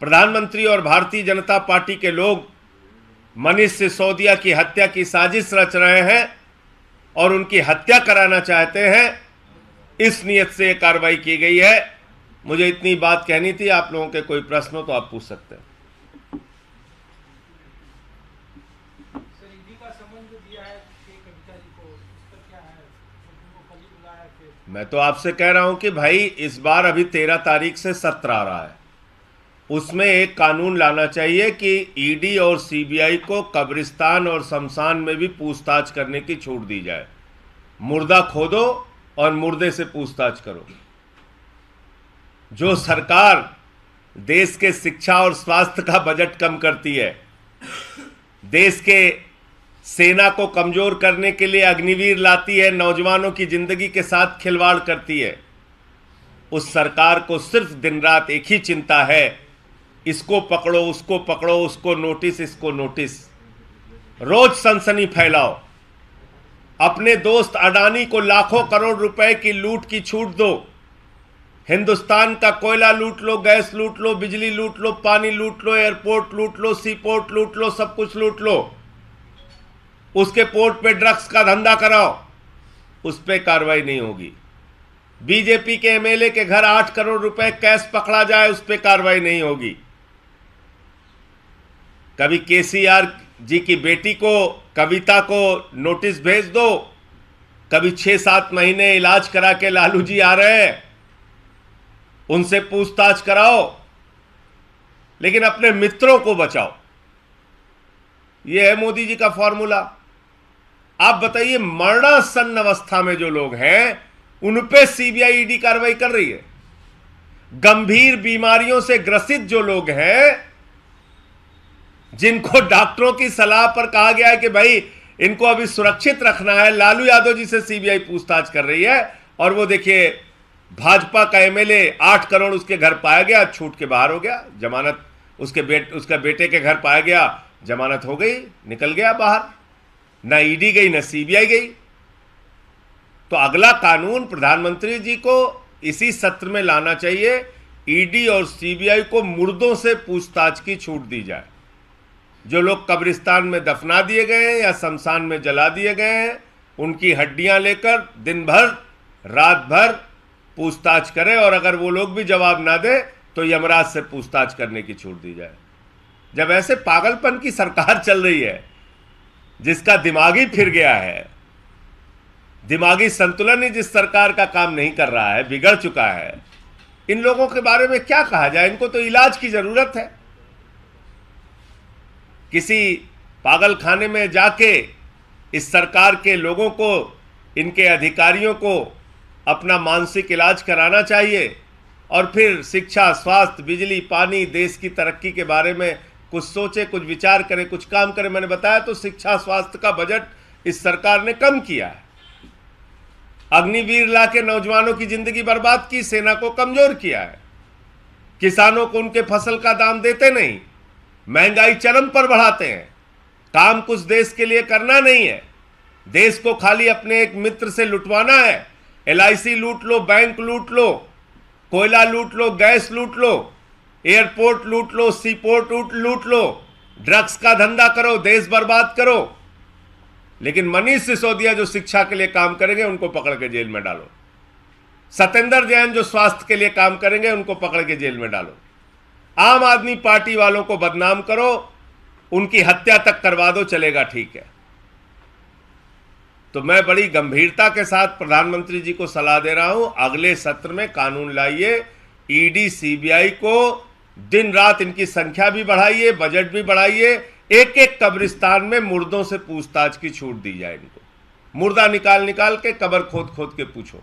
प्रधानमंत्री और भारतीय जनता पार्टी के लोग मनीष सिसोदिया की हत्या की साजिश रच रहे हैं और उनकी हत्या कराना चाहते हैं। इस नियत से यह कार्रवाई की गई है। मुझे इतनी बात कहनी थी। आप लोगों के कोई प्रश्न हो तो आप पूछ सकते हैं। मैं तो आपसे कह रहा हूं कि भाई इस बार अभी 13 तारीख से सत्र आ रहा है, उसमें एक कानून लाना चाहिए कि ईडी और सीबीआई को कब्रिस्तान और शमशान में भी पूछताछ करने की छूट दी जाए। मुर्दा खोदो और मुर्दे से पूछताछ करो। जो सरकार देश के शिक्षा और स्वास्थ्य का बजट कम करती है, देश के सेना को कमजोर करने के लिए अग्निवीर लाती है, नौजवानों की जिंदगी के साथ खिलवाड़ करती है, उस सरकार को सिर्फ दिन रात एक ही चिंता है, इसको पकड़ो, उसको पकड़ो, उसको नोटिस, इसको नोटिस। रोज सनसनी फैलाओ। अपने दोस्त अडानी को लाखों करोड़ रुपए की लूट की छूट दो। हिंदुस्तान का कोयला लूट लो, गैस लूट लो, बिजली लूट लो, पानी लूट लो, एयरपोर्ट लूट लो, सी पोर्ट लूट लो, सब कुछ लूट लो। उसके पोर्ट पे ड्रग्स का धंधा कराओ, उस पर कार्रवाई नहीं होगी। बीजेपी के एमएलए के घर 8 करोड़ रुपए कैश पकड़ा जाए, उस पर कार्रवाई नहीं होगी। कभी केसीआर जी की बेटी को, कविता को नोटिस भेज दो, कभी 6-7 महीने इलाज करा के लालू जी आ रहे हैं, उनसे पूछताछ कराओ, लेकिन अपने मित्रों को बचाओ। यह है मोदी जी का फॉर्मूला। आप बताइए, मरणासन्न अवस्था में जो लोग हैं उन पे सीबीआई ईडी कार्रवाई कर रही है। गंभीर बीमारियों से ग्रसित जो लोग हैं, जिनको डॉक्टरों की सलाह पर कहा गया है कि भाई इनको अभी सुरक्षित रखना है, लालू यादव जी से सीबीआई पूछताछ कर रही है। और वो देखिए, भाजपा का एमएलए 8 करोड़ उसके घर पाया गया, छूट के बाहर हो गया। जमानत उसका बेटे के घर पाया गया, जमानत हो गई, निकल गया बाहर। ना ईडी गई, ना सीबीआई गई। तो अगला कानून प्रधानमंत्री जी को इसी सत्र में लाना चाहिए। ईडी और सीबीआई को मुर्दों से पूछताछ की छूट दी जाए। जो लोग कब्रिस्तान में दफना दिए गए हैं या शमशान में जला दिए गए हैं, उनकी हड्डियां लेकर दिन भर रात भर पूछताछ करें, और अगर वो लोग भी जवाब ना दे तो यमराज से पूछताछ करने की छूट दी जाए। जब ऐसे पागलपन की सरकार चल रही है, जिसका दिमाग ही फिर गया है, दिमागी संतुलन ही जिस सरकार का काम नहीं कर रहा है, बिगड़ चुका है, इन लोगों के बारे में क्या कहा जाए। इनको तो इलाज की जरूरत है। किसी पागल खाने में जाके इस सरकार के लोगों को, इनके अधिकारियों को अपना मानसिक इलाज कराना चाहिए, और फिर शिक्षा, स्वास्थ्य, बिजली, पानी, देश की तरक्की के बारे में कुछ सोचे, कुछ विचार करें, कुछ काम करें। मैंने बताया तो शिक्षा स्वास्थ्य का बजट इस सरकार ने कम किया है। अग्निवीर ला के नौजवानों की जिंदगी बर्बाद की, सेना को कमजोर किया है, किसानों को उनके फसल का दाम देते नहीं, महंगाई चरम पर बढ़ाते हैं। काम कुछ देश के लिए करना नहीं है, देश को खाली अपने एक मित्र से लुटवाना है। एलआईसी लूट लो, बैंक लूट लो, कोयला लूट लो, गैस लूट लो, एयरपोर्ट लूट लो, सी पोर्ट लूट लो, ड्रग्स का धंधा करो, देश बर्बाद करो। लेकिन मनीष सिसोदिया जो शिक्षा के लिए काम करेंगे, उनको पकड़ के जेल में डालो। सत्येंद्र जैन जो स्वास्थ्य के लिए काम करेंगे, उनको पकड़ के जेल में डालो। आम आदमी पार्टी वालों को बदनाम करो, उनकी हत्या तक करवा दो, चलेगा, ठीक है। तो मैं बड़ी गंभीरता के साथ प्रधानमंत्री जी को सलाह दे रहा हूं, अगले सत्र में कानून लाइए। ईडी सीबीआई को दिन रात इनकी संख्या भी बढ़ाइए, बजट भी बढ़ाइए। एक एक कब्रिस्तान में मुर्दों से पूछताछ की छूट दी जाए। इनको मुर्दा निकाल निकाल के, कब्र खोद खोद के पूछो।